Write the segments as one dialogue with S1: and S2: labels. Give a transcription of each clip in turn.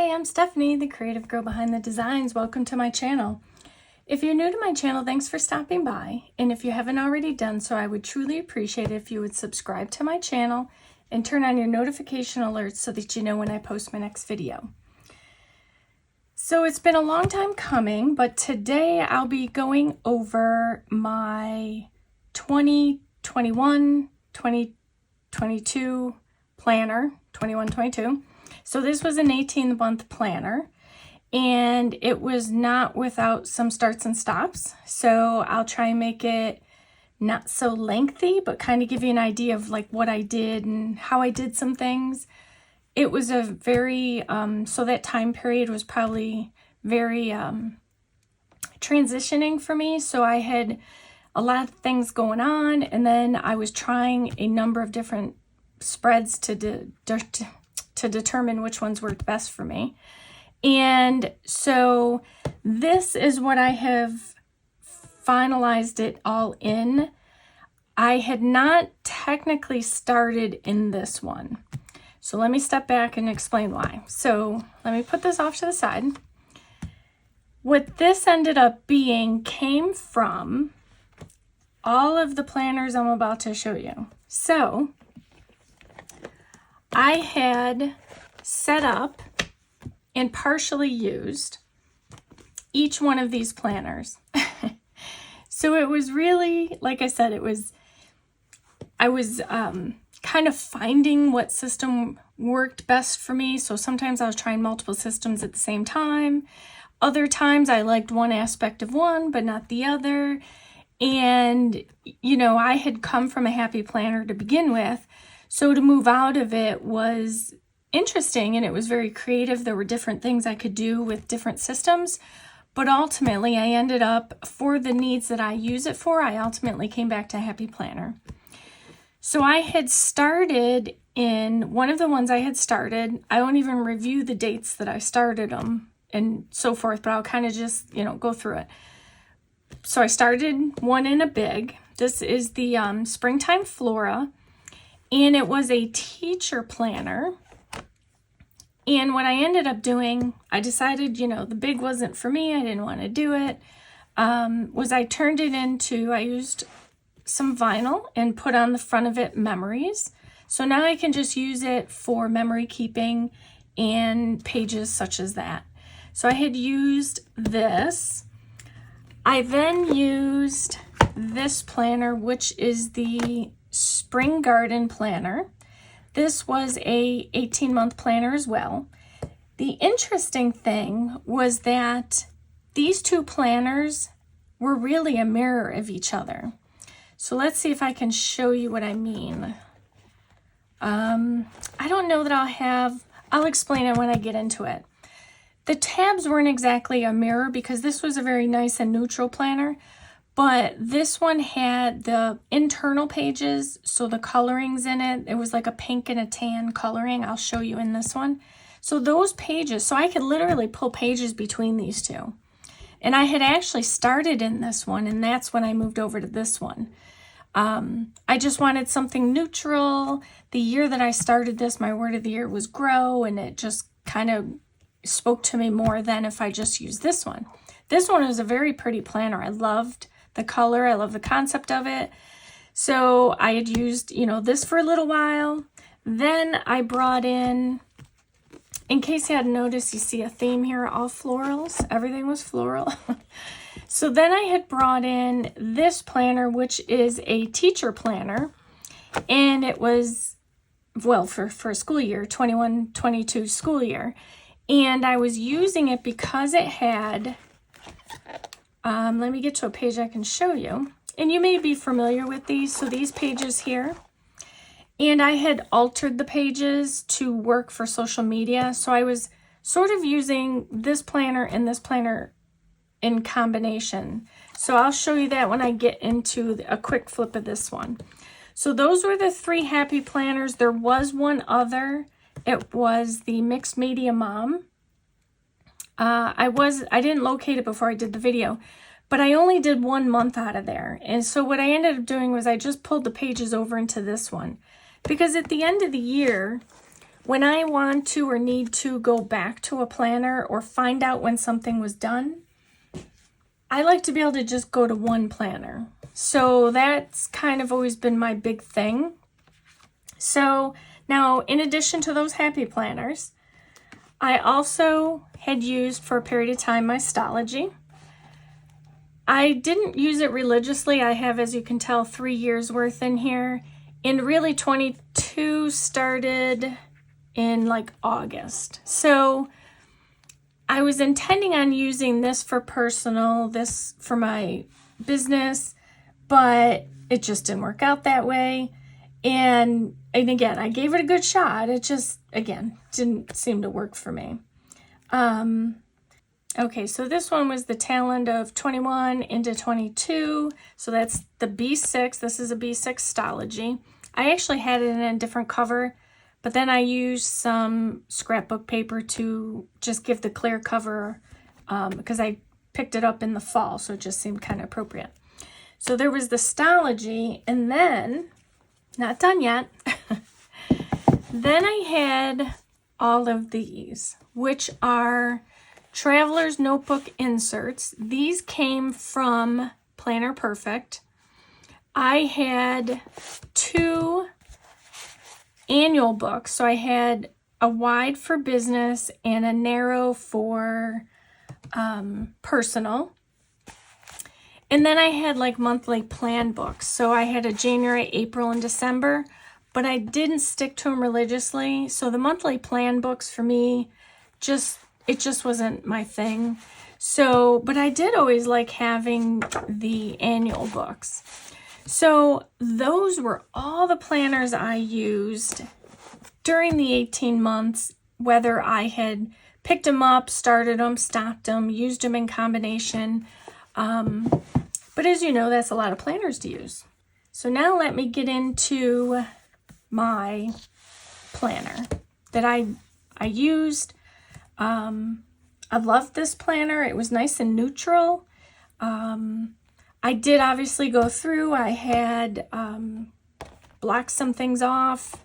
S1: Hi, I'm Stephanie, the creative girl behind the designs. Welcome to my channel. If you're new to my channel, thanks for stopping by. And if you haven't already done so, I would truly appreciate it if you would subscribe to my channel and turn on your notification alerts so that you know when I post my next video. So it's been a long time coming, but today I'll be going over my 2021, 2022 planner, 21-22. So this was an 18-month planner, and it was not without some starts and stops. So I'll try and make it not so lengthy, but kind of give you an idea of like what I did and how I did some things. It was a very, so that time period was probably very transitioning for me. So I had a lot of things going on, and then I was trying a number of different spreads to determine which ones worked best for me. And so this is what I have finalized it all in. I had not technically started in this one. So let me step back and explain why. So let me put this off to the side. What this ended up being came from all of the planners I'm about to show you. So I had set up and partially used each one of these planners. So it was really, like I said, I was kind of finding what system worked best for me. So sometimes I was trying multiple systems at the same time. Other times I liked one aspect of one, but not the other. And, you know, I had come from a happy planner to begin with. So to move out of it was interesting, and it was very creative. There were different things I could do with different systems, but ultimately I ended up, for the needs that I use it for, I ultimately came back to Happy Planner. So I had started in one of the ones I had started. I won't even review the dates that I started them and so forth, but I'll kind of just, you know, go through it. So I started one in a big. This is the Springtime Flora. And it was a teacher planner. And what I ended up doing, I decided, you know, the big wasn't for me. I didn't want to do it. Was I turned it into, I used some vinyl and put on the front of it memories. So now I can just use it for memory keeping and pages such as that. So I had used this. I then used this planner, which is the Spring Garden Planner. This was a 18-month planner as well. The interesting thing was that these two planners were really a mirror of each other. So let's see if I can show you what I mean. I don't know that I'll explain it when I get into it. The tabs weren't exactly a mirror because this was a very nice and neutral planner. But this one had the internal pages, so the colorings in it. It was like a pink and a tan coloring. I'll show you in this one. So those pages, so I could literally pull pages between these two. And I had actually started in this one, and that's when I moved over to this one. I just wanted something neutral. The year that I started this, my word of the year was grow, and it just kind of spoke to me more than if I just used this one. This one was a very pretty planner. I loved the color. I love the concept of it. So I had used, you know, this for a little while. Then I brought in case you hadn't noticed, you see a theme here, all florals. Everything was floral. So then I had brought in this planner, which is a teacher planner. And it was, well, for a school year, 21-22 school year. And I was using it because it had, let me get to a page I can show you. And you may be familiar with these. So these pages here. And I had altered the pages to work for social media. So I was sort of using this planner and this planner in combination. So I'll show you that when I get into a quick flip of this one. So those were the three happy planners. There was one other. It was the Mixed Media Mom. I didn't locate it before I did the video, but I only did 1 month out of there. And so what I ended up doing was I just pulled the pages over into this one, because at the end of the year, when I want to or need to go back to a planner or find out when something was done, I like to be able to just go to one planner. So that's kind of always been my big thing. So now, in addition to those happy planners, I also had used for a period of time my Stology. I didn't use it religiously. I have, as you can tell, 3 years worth in here. And really 22 started in like August. So I was intending on using this for personal, this for my business, but it just didn't work out that way. And again, I gave it a good shot. It just, again, didn't seem to work for me. Okay, so this one was the tail end of 21 into 22. So that's the B6. This is a B6 Stology. I actually had it in a different cover, but then I used some scrapbook paper to just give the clear cover because I picked it up in the fall, so it just seemed kind of appropriate. So there was the Stology, and then, not done yet, then I had all of these, which are Traveler's Notebook inserts. These came from Planner Perfect. I had 2 annual books. So I had a wide for business and a narrow for personal. And then I had like monthly plan books. So I had a January, April, and December, but I didn't stick to them religiously. So the monthly plan books for me, it just wasn't my thing. So, but I did always like having the annual books. So those were all the planners I used during the 18 months, whether I had picked them up, started them, stopped them, used them in combination. But as you know, that's a lot of planners to use. So now let me get into my planner that I used. I loved this planner. It was nice and neutral. I did obviously go through. I had blocked some things off.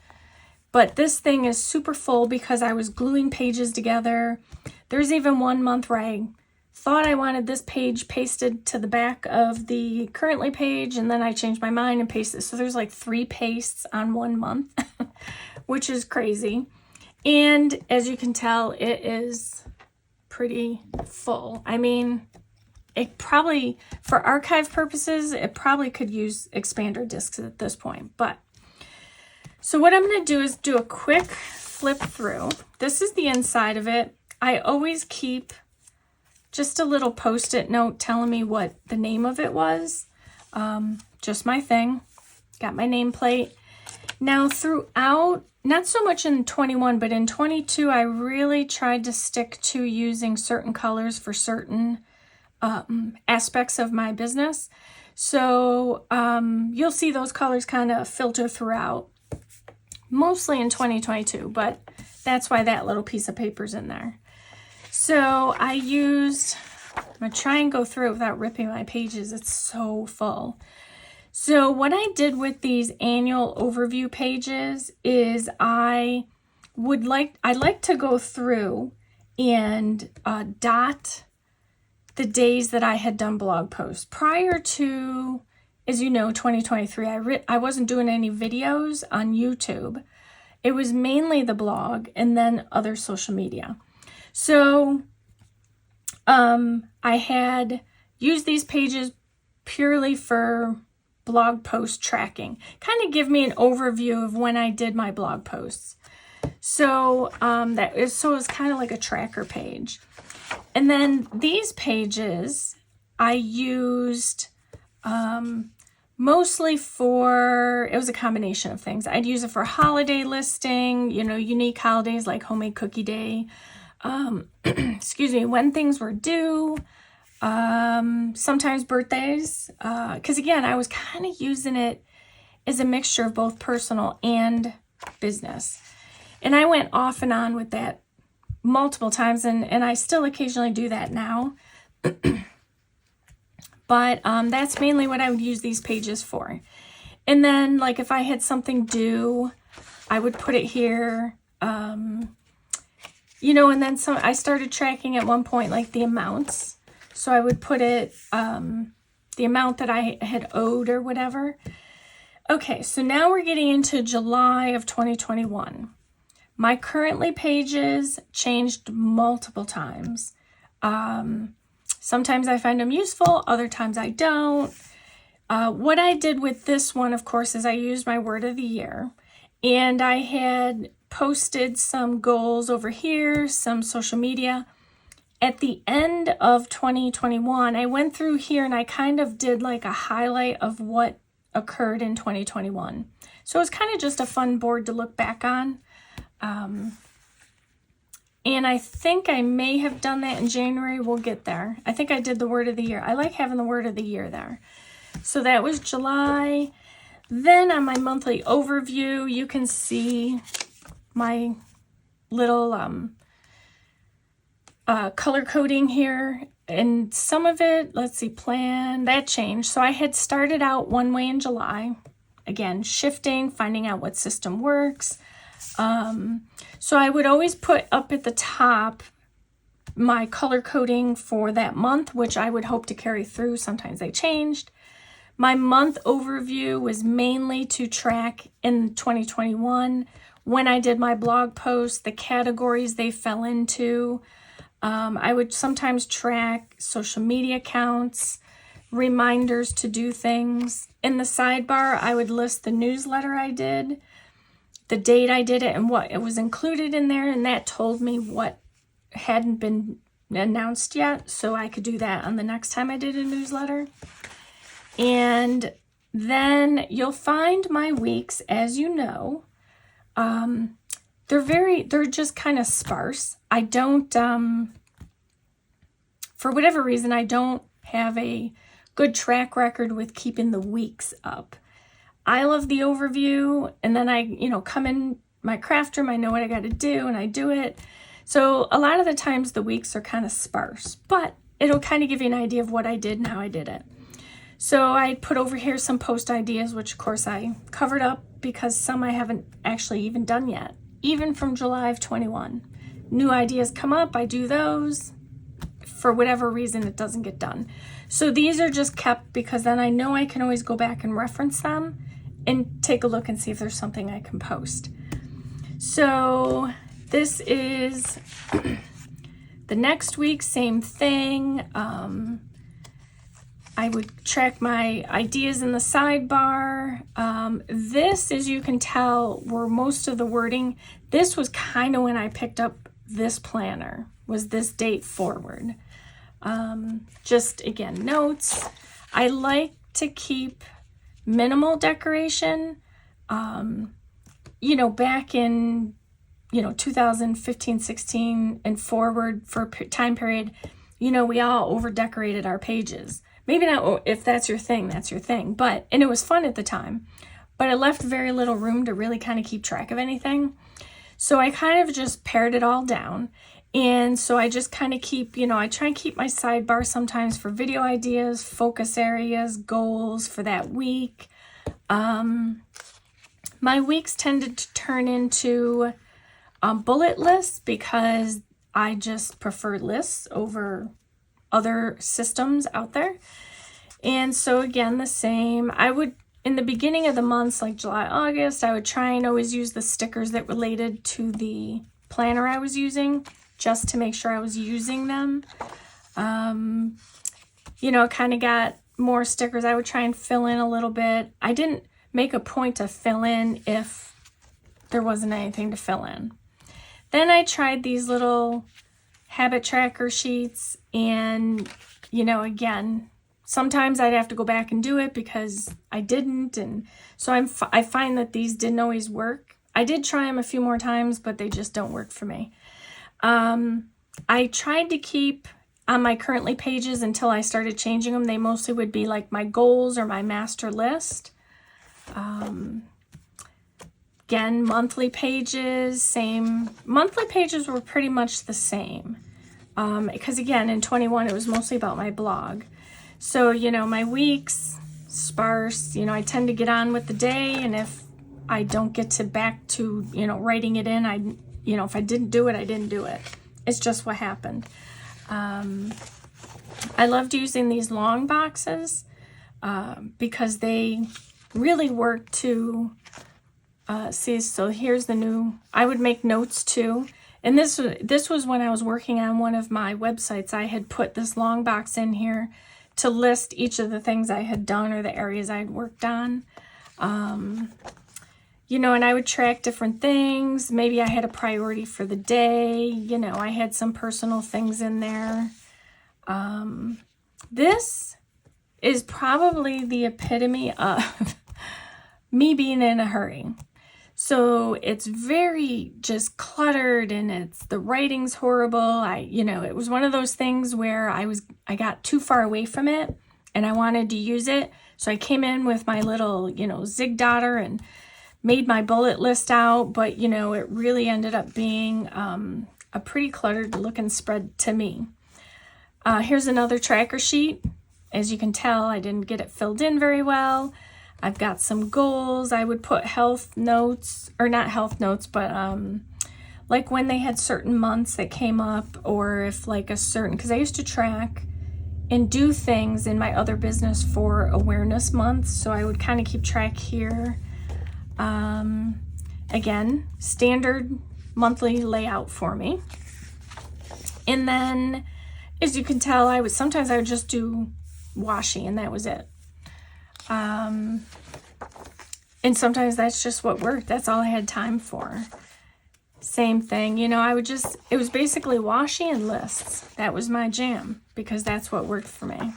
S1: But this thing is super full because I was gluing pages together. There's even one month where I thought I wanted this page pasted to the back of the currently page, and then I changed my mind and pasted. So there's like 3 pastes on 1 month, which is crazy. And as you can tell, it is pretty full. I mean, it probably, for archive purposes, it probably could use expander discs at this point. But so what I'm going to do is do a quick flip through. This is the inside of it. I always keep just a little post-it note telling me what the name of it was. Just my thing. Got my nameplate. Now throughout, not so much in 21, but in 22, I really tried to stick to using certain colors for certain aspects of my business. So you'll see those colors kind of filter throughout, mostly in 2022, but that's why that little piece of paper's in there. So I used, I'm going to try and go through it without ripping my pages. It's so full. So what I did with these annual overview pages is I like to go through and dot the days that I had done blog posts. Prior to, as you know, 2023, I wasn't doing any videos on YouTube. It was mainly the blog and then other social media. So I had used these pages purely for blog post tracking, kind of give me an overview of when I did my blog posts. So it's kind of like a tracker page. And then these pages I used mostly for, it was a combination of things. I'd use it for holiday listing, you know, unique holidays like Homemade Cookie Day, excuse me, when things were due, sometimes birthdays, because again, I was kind of using it as a mixture of both personal and business. And I went off and on with that multiple times, and I still occasionally do that now. But that's mainly what I would use these pages for. And then, like, if I had something due, I would put it here. You know, and then I started tracking at one point, like the amounts. So I would put it, the amount that I had owed or whatever. Okay, so now we're getting into July of 2021. My currently pages changed multiple times. Sometimes I find them useful, other times I don't. What I did with this one, of course, is I used my word of the year. And I had posted some goals over here, some social media. At the end of 2021, I went through here and I kind of did like a highlight of what occurred in 2021. So it's kind of just a fun board to look back on. And I think I may have done that in January. We'll get there. I think I did the word of the year. I like having the word of the year there. So that was July. Then on my monthly overview, you can see my little color coding here. And some of it, let's see, plan, that changed. So I had started out one way in July. Again, shifting, finding out what system works. So I would always put up at the top my color coding for that month, which I would hope to carry through. Sometimes they changed. My month overview was mainly to track in 2021 when I did my blog posts, the categories they fell into. I would sometimes track social media accounts, reminders to do things. In the sidebar, I would list the newsletter I did, the date I did it, and what it was included in there, and that told me what hadn't been announced yet, so I could do that on the next time I did a newsletter. And then you'll find my weeks, as you know, they're just kind of sparse. I don't, for whatever reason, I don't have a good track record with keeping the weeks up. I love the overview, and then I, come in my craft room, I know what I got to do, and I do it. So a lot of the times the weeks are kind of sparse, but it'll kind of give you an idea of what I did and how I did it. So I put over here some post ideas, which of course I covered up because some I haven't actually even done yet, even from July of 21. New ideas come up, I do those. For whatever reason, it doesn't get done. So these are just kept because then I know I can always go back and reference them and take a look and see if there's something I can post. So this is the next week, same thing. I would track my ideas in the sidebar. This, as you can tell, were most of the wording. This was kind of when I picked up this planner, was this date forward. Just, again, notes. I like to keep minimal decoration. Back in, 2015, 16 and forward for a time period, we all over-decorated our pages. Maybe not, if that's your thing, and it was fun at the time, but it left very little room to really kind of keep track of anything. So I kind of just pared it all down. And so I just kind of keep, I try and keep my sidebar sometimes for video ideas, focus areas, goals for that week. My weeks tended to turn into bullet lists because I just prefer lists over other systems out there. And so again, the same. I would, in the beginning of the months, like July, August, I would try and always use the stickers that related to the planner I was using, just to make sure I was using them. Kind of got more stickers. I would try and fill in a little bit. I didn't make a point to fill in if there wasn't anything to fill in. Then I tried these little habit tracker sheets, and again, sometimes I'd have to go back and do it because I didn't, and so I find that these didn't always work. I did try them a few more times, but they just don't work for me. I tried to keep on my currently pages until I started changing them. They mostly would be like my goals or my master list. Again, monthly pages, same. Monthly pages were pretty much the same. Because again, in 21, it was mostly about my blog. So, my weeks, sparse, I tend to get on with the day. And if I don't get back to, writing it in, I you know, if I didn't do it, I didn't do it. It's just what happened. I loved using these long boxes because they really work to see. So here's the new, I would make notes too. And this was when I was working on one of my websites. I had put this long box in here to list each of the things I had done or the areas I had worked on. You know, and I would track different things. Maybe I had a priority for the day. You know, I had some personal things in there. This is probably the epitome of me being in a hurry. So it's very just cluttered, and the writing's horrible. You know, it was one of those things where I got too far away from it and I wanted to use it. So I came in with my little, you know, zig dotter and made my bullet list out, but you know, it really ended up being a pretty cluttered looking spread to me. Here's another tracker sheet. As you can tell, I didn't get it filled in very well. I've got some goals. I would put health notes, or not health notes, but like when they had certain months that came up, or if like a certain, because I used to track and do things in my other business for awareness month. So I would kind of keep track here. Again, standard monthly layout for me. And then, as you can tell, sometimes I would just do washi and that was it. And sometimes that's just what worked. That's all I had time for. Same thing, you know, it was basically washi and lists. That was my jam because that's what worked for me.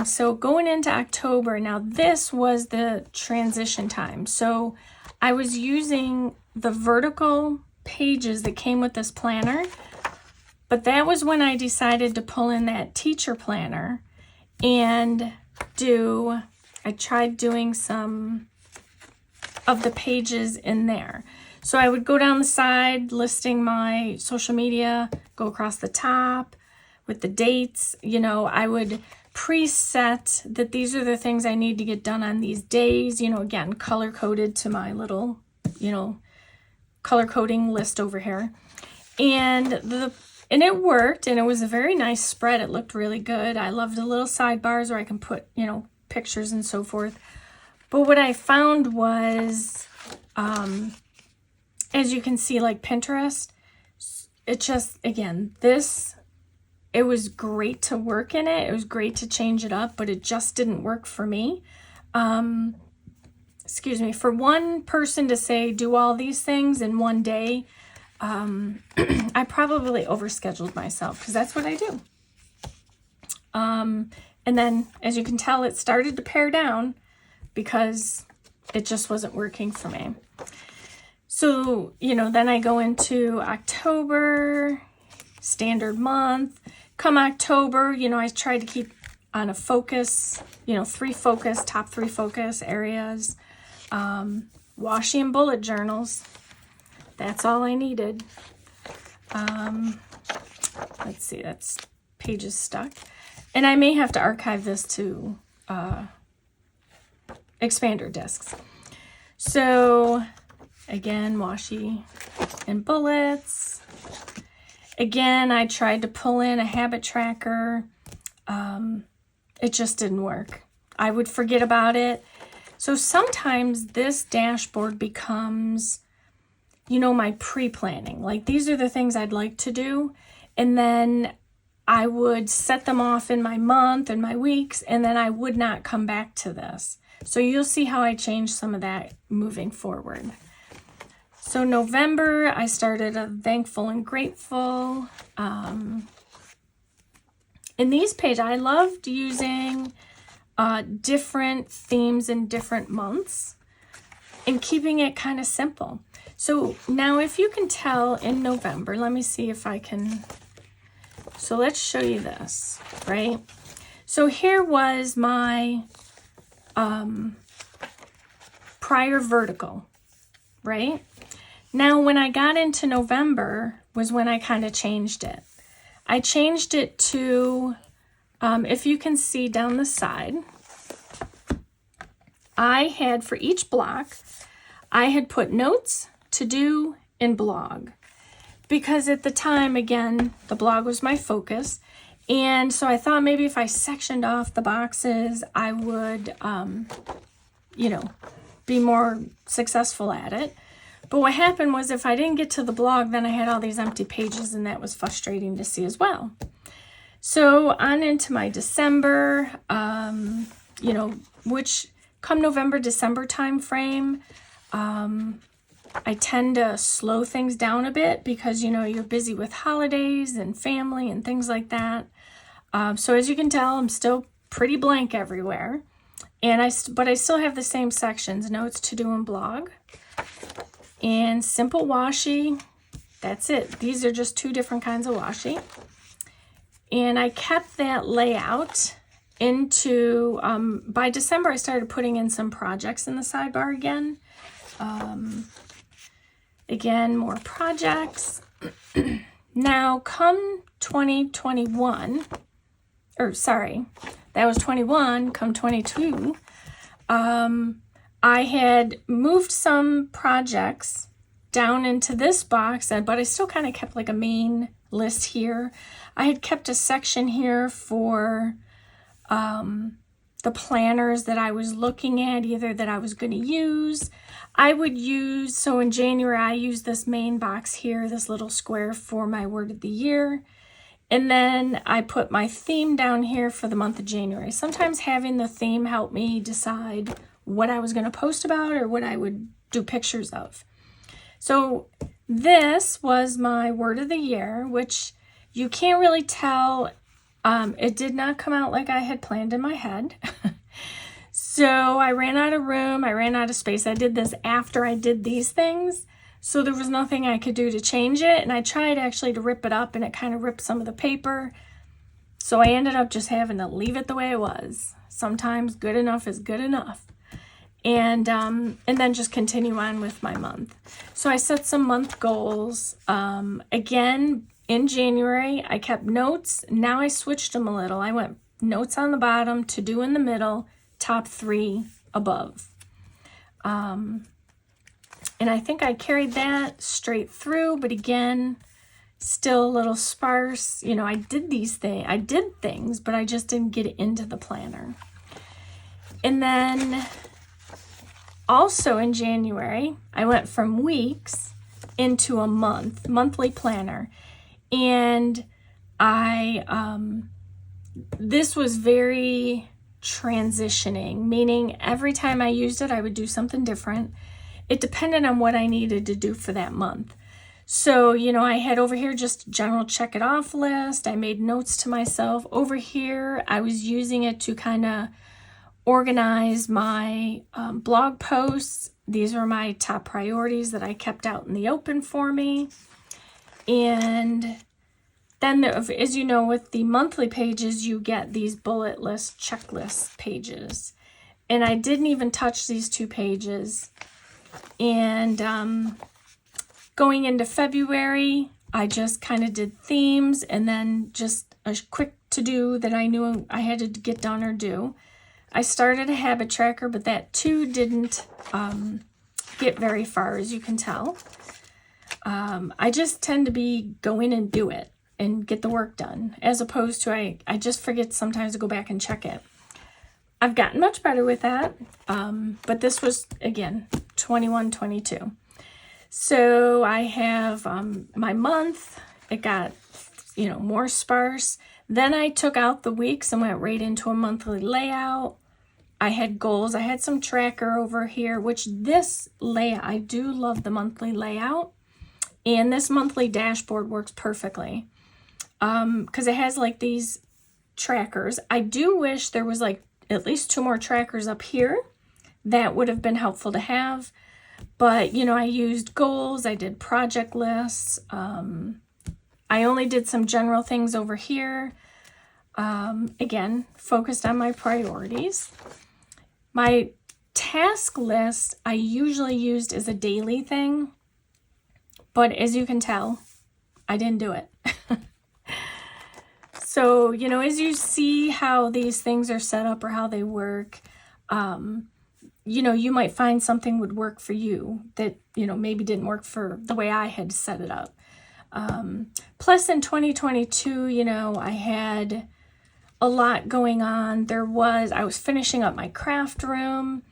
S1: So going into October, now this was the transition time. So I was using the vertical pages that came with this planner, but that was when I decided to pull in that teacher planner and I tried doing some of the pages in there. So I would go down the side listing my social media, go across the top with the dates. You know, I would preset that these are the things I need to get done on these days, you know, again, color coded to my little, you know, color coding list over here. And it worked, and it was a very nice spread. It looked really good. I loved the little sidebars where I can put, you know, pictures and so forth. But what I found was, as you can see, like Pinterest, it just, again, it was great to work in it. It was great to change it up, but it just didn't work for me. Excuse me, for one person to say, do all these things in one day, I probably overscheduled myself because that's what I do. And then, as you can tell, it started to pare down because it just wasn't working for me. So, you know, then I go into October, standard month. Come October, you know, I tried to keep on a focus, you know, top three focus areas. Washi and bullet journals. That's all I needed. Let's see, that's pages stuck. And I may have to archive this to expander discs. So again, washi and bullets. Again, I tried to pull in a habit tracker. It just didn't work. I would forget about it. So sometimes this dashboard becomes, you know, my pre-planning. Like, these are the things I'd like to do. And then I would set them off in my month and my weeks, and then I would not come back to this. So you'll see how I changed some of that moving forward. So November, I started a thankful and grateful. In these pages, I loved using different themes in different months and keeping it kind of simple. So now, if you can tell, in November, let me see if I can. So let's show you this, right? So here was my prior vertical, right? Now, when I got into November was when I kind of changed it. I changed it to, if you can see down the side, I had, for each block, I had put notes to do and blog. Because at the time, again, the blog was my focus. And so I thought maybe if I sectioned off the boxes, I would, you know, be more successful at it. But what happened was if I didn't get to the blog, then I had all these empty pages, and that was frustrating to see as well. So on into my December, you know, which come November, December time frame, I tend to slow things down a bit because, you know, you're busy with holidays and family and things like that. So as you can tell, I'm still pretty blank everywhere. And but I still have the same sections: notes, to do, and blog. And simple washi. That's it. These are just 2 different kinds of washi. And I kept that layout into, by December, I started putting in some projects in the sidebar again. Again, more projects. Now, come 2021, or sorry, that was 21, come 22, I had moved some projects down into this box, but I still kind of kept like a main list here. I had kept a section here for the planners that I was looking at, either that I was going to use. I would use, so in January, I used this main box here, this little square for my word of the year. And then I put my theme down here for the month of January. Sometimes having the theme helped me decide what I was going to post about or what I would do pictures of. So this was my word of the year, which you can't really tell. It did not come out like I had planned in my head. So I ran out of room. I ran out of space. I did this after I did these things. So there was nothing I could do to change it. And I tried actually to rip it up, and it kind of ripped some of the paper. So I ended up just having to leave it the way it was. Sometimes good enough is good enough. And then just continue on with my month. So I set some month goals. Again, in January, I kept notes. Now I switched them a little. I went notes on the bottom, to do in the middle, top 3 above. And I think I carried that straight through, but again, still a little sparse. You know, I did things, but I just didn't get it into the planner. And then also in January, I went from weeks into a monthly planner. And this was very transitioning, meaning every time I used it, I would do something different. It depended on what I needed to do for that month. So, you know, I had over here just general check it off list. I made notes to myself. Over here, I was using it to kind of organize my blog posts. These are my top priorities that I kept out in the open for me. And then, as you know, with the monthly pages, you get these bullet list checklist pages. And I didn't even touch these 2 pages. And going into February, I just kind of did themes and then just a quick to-do that I knew I had to get done or do. I started a habit tracker, but that too didn't get very far, as you can tell. I just tend to be go in and do it and get the work done, as opposed to I just forget sometimes to go back and check it. I've gotten much better with that, but this was, again, 21, 22. So I have my month. It got, you know, more sparse. Then I took out the weeks and went right into a monthly layout. I had goals. I had some tracker over here, which this layout, I do love the monthly layout. And this monthly dashboard works perfectly because it has like these trackers. I do wish there was like at least 2 more trackers up here. That would have been helpful to have. But, you know, I used goals. I did project lists. I only did some general things over here. Again, focused on my priorities. My task list I usually used as a daily thing. But as you can tell, I didn't do it. So, you know, as you see how these things are set up or how they work, you know, you might find something would work for you that, you know, maybe didn't work for the way I had set it up. Plus in 2022, you know, I had a lot going on. I was finishing up my craft room.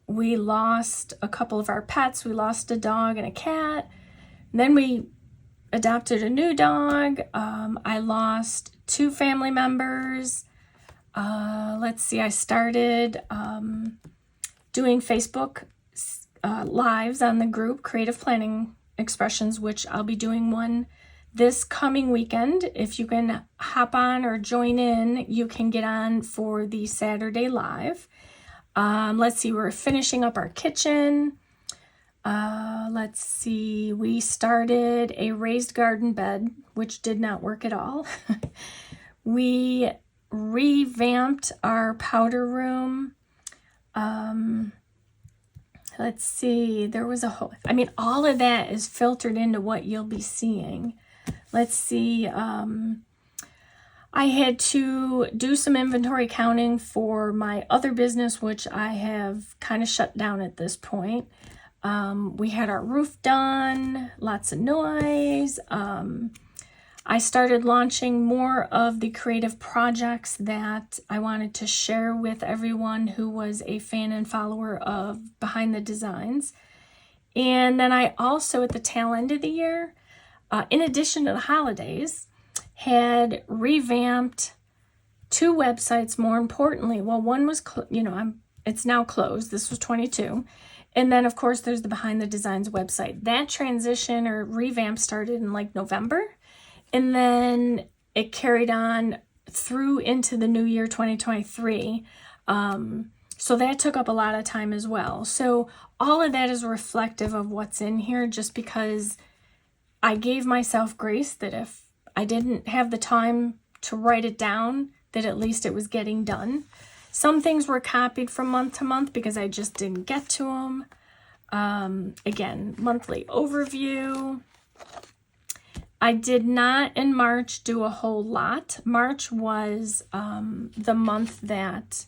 S1: We lost a couple of our pets. We lost a dog and a cat. And then we adopted a new dog. I lost 2 family members. Let's see, I started doing Facebook lives on the group Creative Planning Expressions, which I'll be doing one this coming weekend. If you can hop on or join in, you can get on for the Saturday live. Let's see, we're finishing up our kitchen. Let's see, we started a raised garden bed, which did not work at all. We revamped our powder room. Let's see, there was a whole, I mean, all of that is filtered into what you'll be seeing. Let's see, I had to do some inventory counting for my other business, which I have kind of shut down at this point. We had our roof done, lots of noise. I started launching more of the creative projects that I wanted to share with everyone who was a fan and follower of Behind the Designs. And then I also, at the tail end of the year, in addition to the holidays, had revamped 2 websites. More importantly, well, one was, it's now closed. This was 22. And then, of course, there's the Behind the Designs website. That transition or revamp started in like November. And then it carried on through into the new year, 2023. So that took up a lot of time as well. So all of that is reflective of what's in here, just because I gave myself grace that if I didn't have the time to write it down, that at least it was getting done. Some things were copied from month to month because I just didn't get to them. Again, monthly overview. I did not in March do a whole lot. March was the month that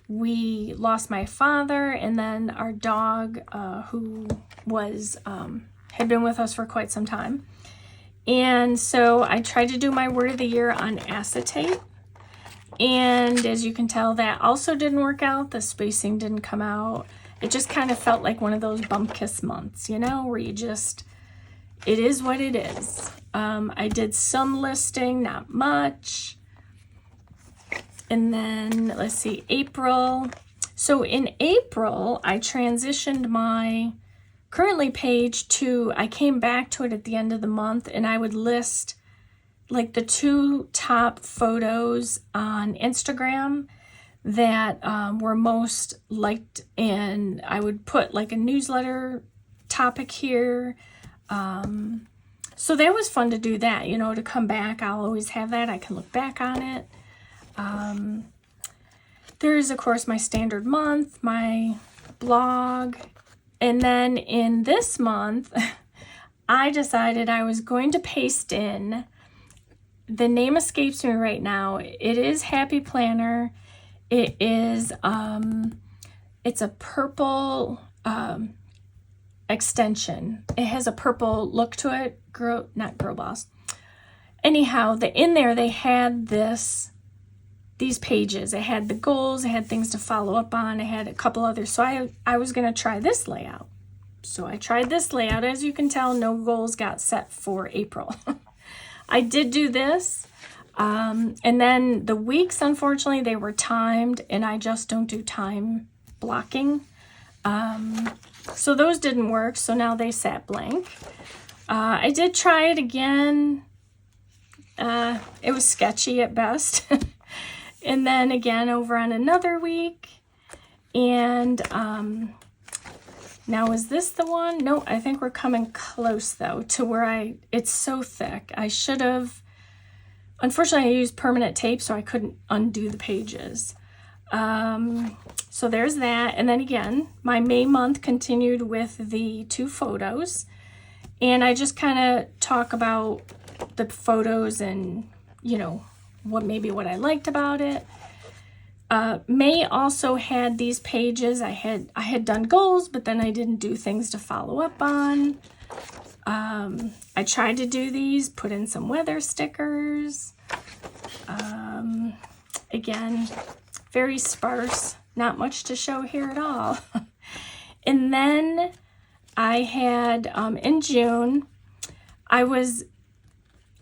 S1: we lost my father, and then our dog, who was had been with us for quite some time. And so I tried to do my word of the year on acetate. And as you can tell, that also didn't work out. The spacing didn't come out. It just kind of felt like one of those bump kiss months, you know, where you just, it is what it is. I did some listing, not much. And then let's see, April. So in April, I transitioned my currently page to, I came back to it at the end of the month, and I would list like the 2 top photos on Instagram that were most liked, and I would put like a newsletter topic here. So that was fun to do that, you know, to come back. I'll always have that. I can look back on it. There's, of course, my standard month, my blog. And then in this month, I decided I was going to paste in, the name escapes me right now. It is Happy Planner. It is, it's a purple extension. It has a purple look to it. Not Girl Boss. Anyhow, in there they had these pages. It had the goals. It had things to follow up on. It had a couple others. So I was going to try this layout. So I tried this layout. As you can tell, no goals got set for April. I did do this. And then the weeks, unfortunately, they were timed, and I just don't do time blocking. So those didn't work. So now they sat blank. I did try it again. It was sketchy at best. And then again over on another week. And now is this the one? No, I think we're coming close though to where it's so thick. I should have, unfortunately I used permanent tape, so I couldn't undo the pages. So there's that. And then again, my May month continued with the 2 photos. And I just kind of talk about the photos and, you know, what I liked about it. May also had these pages. I had done goals, but then I didn't do things to follow up on. I tried to do these, put in some weather stickers. Again, very sparse, not much to show here at all. And then I had, in June, I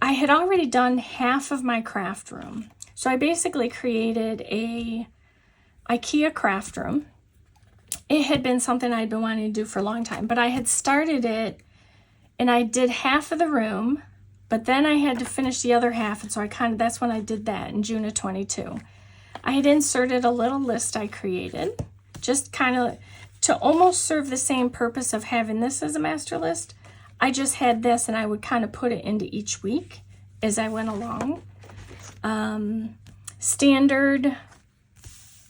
S1: had already done half of my craft room. So I basically created a IKEA craft room. It had been something I'd been wanting to do for a long time, but I had started it and I did half of the room, but then I had to finish the other half. And so that's when I did that in June of 22. I had inserted a little list I created, just kind of to almost serve the same purpose of having this as a master list. I just had this and I would kind of put it into each week as I went along. Standard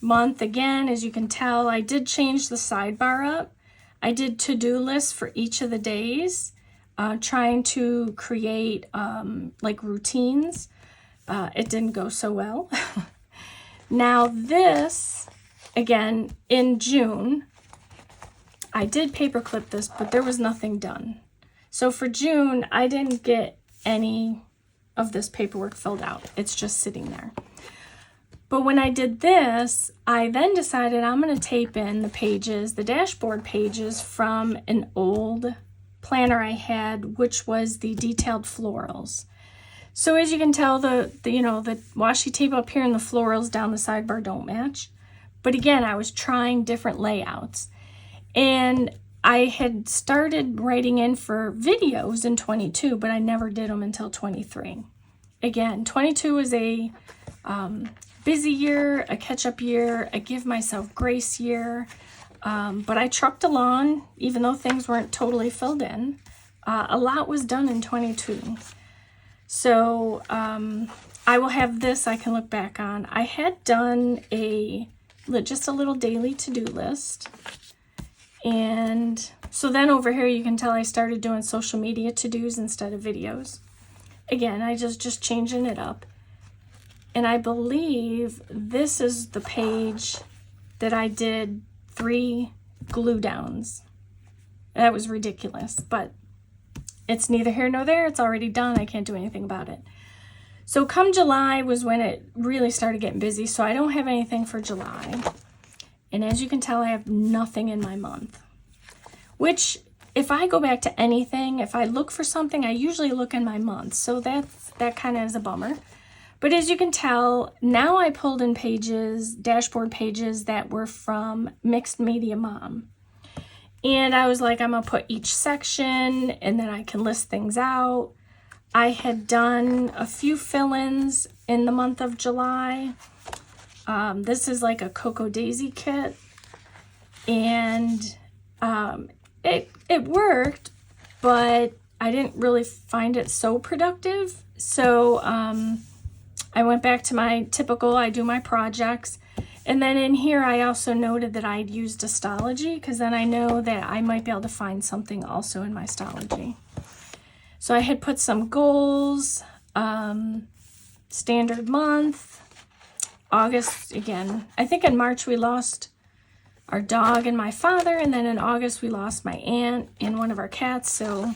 S1: month, again, as you can tell, I did change the sidebar up. I did to-do lists for each of the days, trying to create like routines. It didn't go so well. Now this, again, in June, I did paperclip this, but there was nothing done. So for June, I didn't get any of this paperwork filled out. It's just sitting there. But when I did this, I then decided I'm going to tape in the pages, the dashboard pages from an old planner I had, which was the Detailed Florals. So as you can tell, the washi tape up here and the florals down the sidebar don't match. But again, I was trying different layouts. And I had started writing in for videos in 22, but I never did them until 23. Again, 22 was a busy year, a catch-up year, a give myself grace year. But I trucked along, even though things weren't totally filled in. A lot was done in 22. So I will have this I can look back on. I had done just a little daily to-do list. And so then over here you can tell I started doing social media to-dos instead of videos. Again, I just changing it up. And I believe this is the page that I did 3 glue downs. That was ridiculous, but it's neither here nor there. It's already done. I can't do anything about it. So come July was when it really started getting busy. So I don't have anything for July. And as you can tell, I have nothing in my month. Which, if I go back to anything, if I look for something, I usually look in my month. So that kind of is a bummer. But as you can tell, now I pulled in pages, dashboard pages that were from Mixed Media Mom. And I was like, I'm going to put each section and then I can list things out. I had done a few fill-ins in the month of July. This is like a Cocoa Daisy kit. And it worked, but I didn't really find it so productive. So I went back to my typical, I do my projects. And then in here, I also noted that I'd used Astrology because then I know that I might be able to find something also in my Astrology. So I had put some goals, standard month, August again. I think in March we lost our dog and my father, and then in August we lost my aunt and one of our cats. So,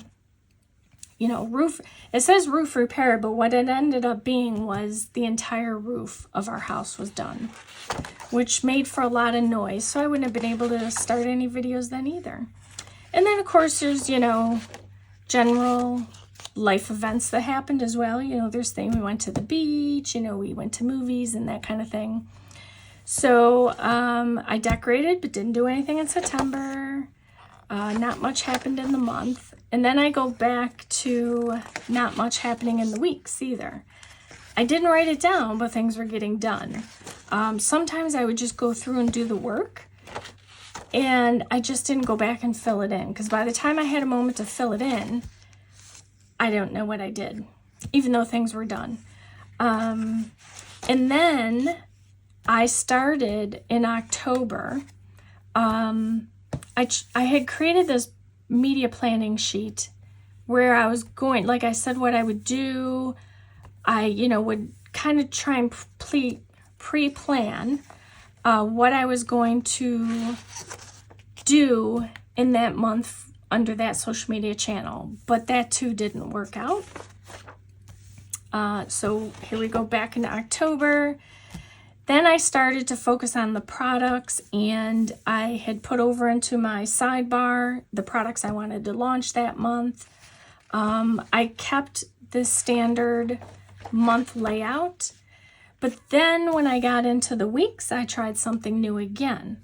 S1: it says roof repair, but what it ended up being was the entire roof of our house was done, which made for a lot of noise. So I wouldn't have been able to start any videos then either. And then of course there's, general life events that happened as well. There's things, we went to the beach, we went to movies and that kind of thing. So I decorated, but didn't do anything in September. Not much happened in the month. And then I go back to not much happening in the weeks either. I didn't write it down, but things were getting done. Sometimes I would just go through and do the work, and I just didn't go back and fill it in, because by the time I had a moment to fill it in, I don't know what I did, even though things were done. And then I started in October. I had created this media planning sheet where I was going, like I said, what I would do. I, would kind of try and pre-plan. what I was going to do in that month under that social media channel, but that too didn't work out. So here we go back into October. Then I started to focus on the products, and I had put over into my sidebar the products I wanted to launch that month. I kept the standard month layout, but then when I got into the weeks, I tried something new again.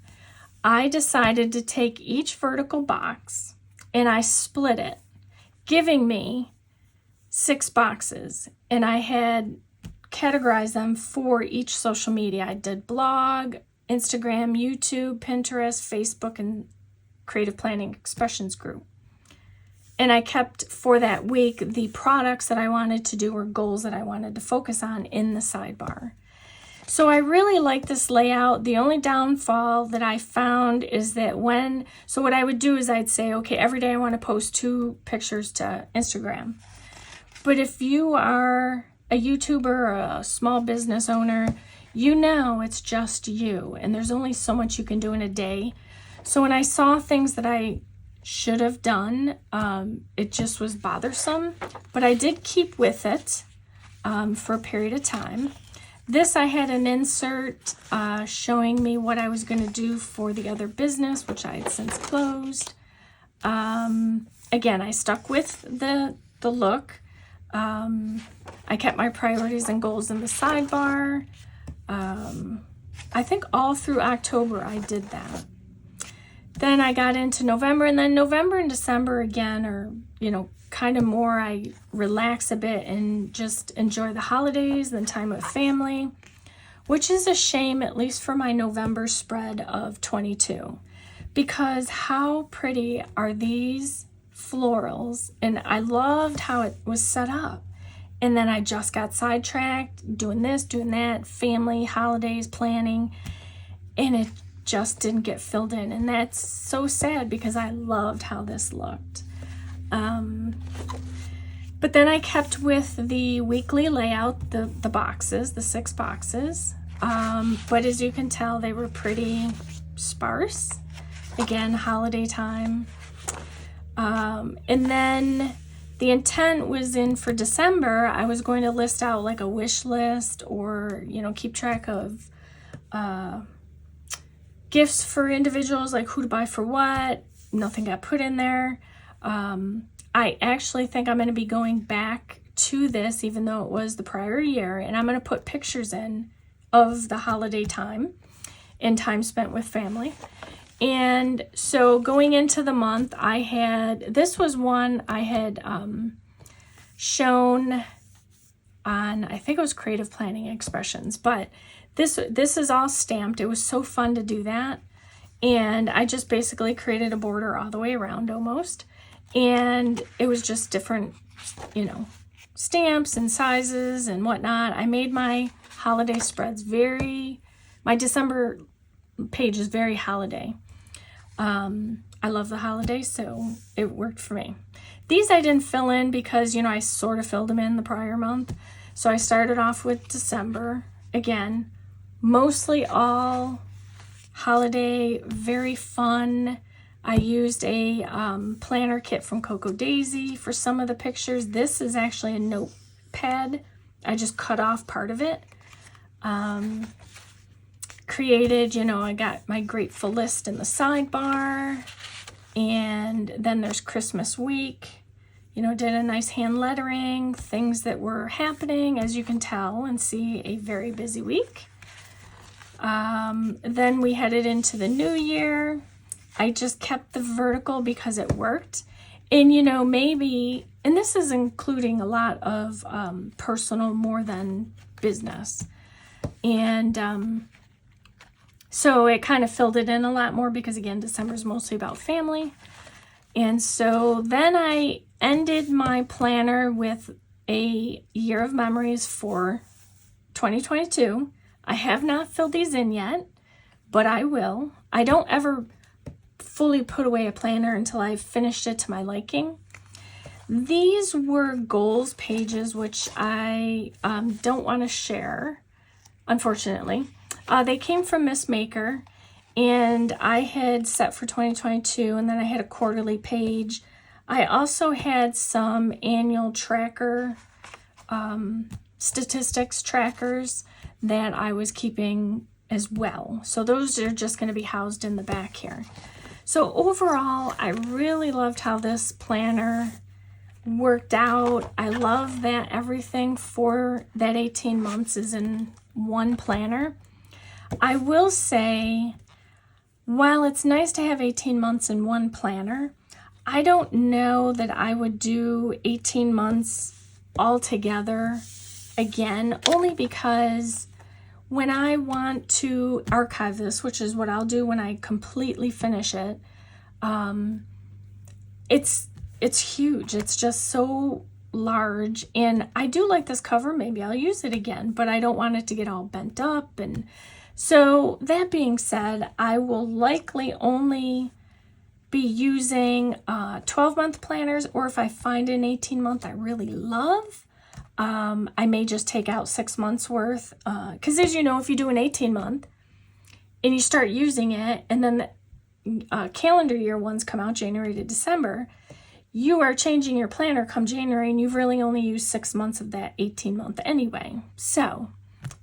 S1: I decided to take each vertical box and I split it, giving me 6 boxes, and I had categorized them for each social media. I did blog, Instagram, YouTube, Pinterest, Facebook, and Creative Planning Expressions group. And I kept for that week the products that I wanted to do or goals that I wanted to focus on in the sidebar. So I really like this layout. The only downfall that I found is that so what I would do is I'd say, okay, every day I want to post 2 pictures to Instagram. But if you are a YouTuber or a small business owner, you know it's just you, and there's only so much you can do in a day. So when I saw things that I should have done, it just was bothersome, but I did keep with it for a period of time. This, I had an insert showing me what I was going to do for the other business, which I had since closed. Again, I stuck with the look. I kept my priorities and goals in the sidebar. I think all through October I did that. Then I got into November, and then November and December again are, kind of more I relax a bit and just enjoy the holidays and time with family, which is a shame, at least for my November spread of 22, because how pretty are these florals, and I loved how it was set up. And then I just got sidetracked doing this, doing that, family, holidays, planning, and it just didn't get filled in, and that's so sad because I loved how this looked. But then I kept with the weekly layout, the boxes, the 6 boxes, but as you can tell, they were pretty sparse. Again, holiday time. And then the intent was in for December, I was going to list out like a wish list, or, keep track of gifts for individuals, like who to buy for what. Nothing got put in there. I actually think I'm going to be going back to this, even though it was the prior year, and I'm going to put pictures in of the holiday time and time spent with family. And so going into the month, this was one I had shown on, I think it was Creative Planning Expressions, but this is all stamped. It was so fun to do that. And I just basically created a border all the way around almost. And it was just different, stamps and sizes and whatnot. I made my holiday spreads my December page is very holiday. I love the holidays, so it worked for me. These I didn't fill in because, I sort of filled them in the prior month. So I started off with December. Again, mostly all holiday, very fun. I used a planner kit from Coco Daisy for some of the pictures. This is actually a notepad. I just cut off part of it. Created, I got my grateful list in the sidebar, and then there's Christmas week, did a nice hand lettering, things that were happening, as you can tell and see, a very busy week. Then we headed into the new year. I just kept the vertical because it worked. And, maybe, and this is including a lot of personal more than business. And so it kind of filled it in a lot more because, again, December is mostly about family. And so then I ended my planner with a year of memories for 2022. I have not filled these in yet, but I will. I don't ever fully put away a planner until I've finished it to my liking. These were goals pages, which I don't want to share, unfortunately. They came from Miss Maker, and I had set for 2022, and then I had a quarterly page. I also had some annual tracker, statistics trackers that I was keeping as well. So those are just going to be housed in the back here. So overall, I really loved how this planner worked out. I love that everything for that 18 months is in one planner. I will say, while it's nice to have 18 months in one planner, I don't know that I would do 18 months all together again, only because when I want to archive this, which is what I'll do when I completely finish it, it's huge. It's just so large, and I do like this cover. Maybe I'll use it again, but I don't want it to get all bent up. And so that being said, I will likely only be using 12-month planners, or if I find an 18-month I really love, I may just take out 6 months worth, because as you know, if you do an 18-month and you start using it, and then the calendar year ones come out January to December, you are changing your planner come January, and you've really only used 6 months of that 18-month anyway. So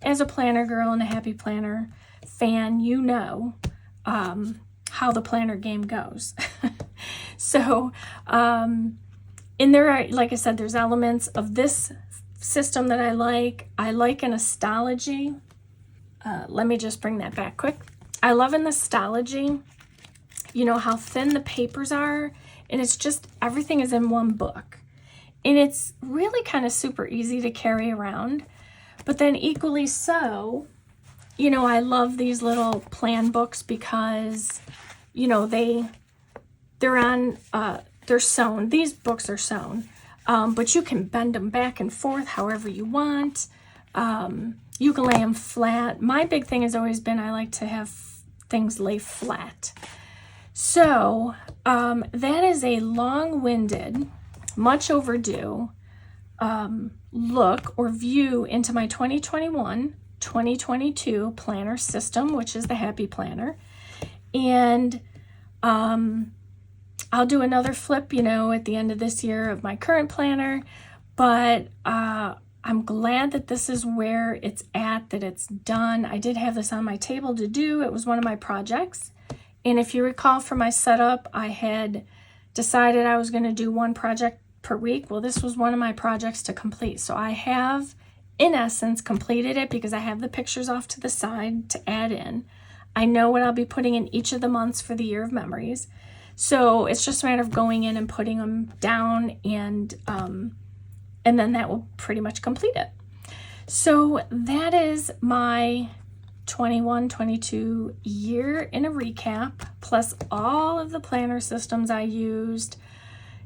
S1: as a planner girl and a happy planner fan, you know how the planner game goes. So and there are, like I said, there's elements of this system that I like. I like an astrology. Let me just bring that back quick. I love an astrology. You know how thin the papers are, and it's just everything is in one book, and it's really kind of super easy to carry around. But then equally so, you know, I love these little plan books because, you know, they're sewn. These books are sewn, but you can bend them back and forth however you want. You can lay them flat. My big thing has always been I like to have things lay flat. So that is a long-winded, much overdue look or view into my 2021-2022 planner system, which is the Happy Planner. And I'll do another flip, you know, at the end of this year of my current planner, but I'm glad that this is where it's at, that it's done. I did have this on my table to do. It was one of my projects. And if you recall from my setup, I had decided I was going to do one project per week. Well, this was one of my projects to complete. So I have, in essence, completed it because I have the pictures off to the side to add in. I know what I'll be putting in each of the months for the year of memories. So it's just a matter of going in and putting them down, and then that will pretty much complete it. So that is my 21-22 year in a recap, plus all of the planner systems I used.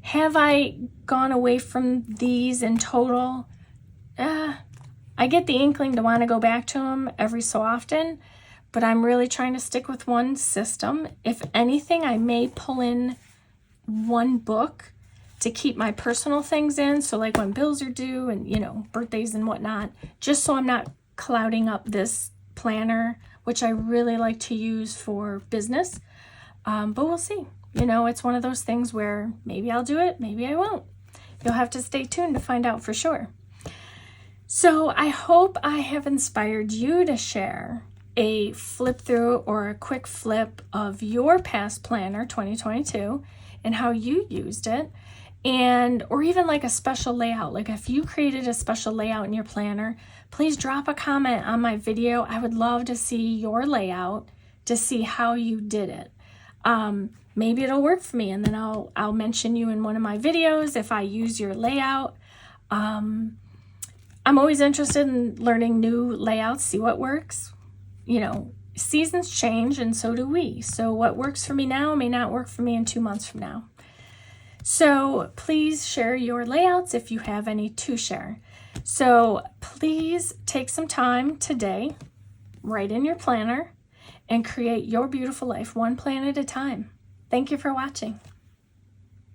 S1: Have I gone away from these in total? I get the inkling to want to go back to them every so often, but I'm really trying to stick with one system. If anything, I may pull in one book to keep my personal things in, so like when bills are due and, you know, birthdays and whatnot, just so I'm not clouding up this planner, which I really like to use for business. But we'll see. You know, it's one of those things where maybe I'll do it, maybe I won't. You'll have to stay tuned to find out for sure. So I hope I have inspired you to share a flip through or a quick flip of your past planner 2022 and how you used it, and or even like a special layout. Like if you created a special layout in your planner, please drop a comment on my video. I would love to see your layout, to see how you did it. Maybe it'll work for me, and then I'll mention you in one of my videos if I use your layout. I'm always interested in learning new layouts, see what works. You know, seasons change and so do we. So what works for me now may not work for me in 2 months from now. So please share your layouts if you have any to share. So please take some time today, write in your planner, and create your beautiful life one plan at a time. Thank you for watching.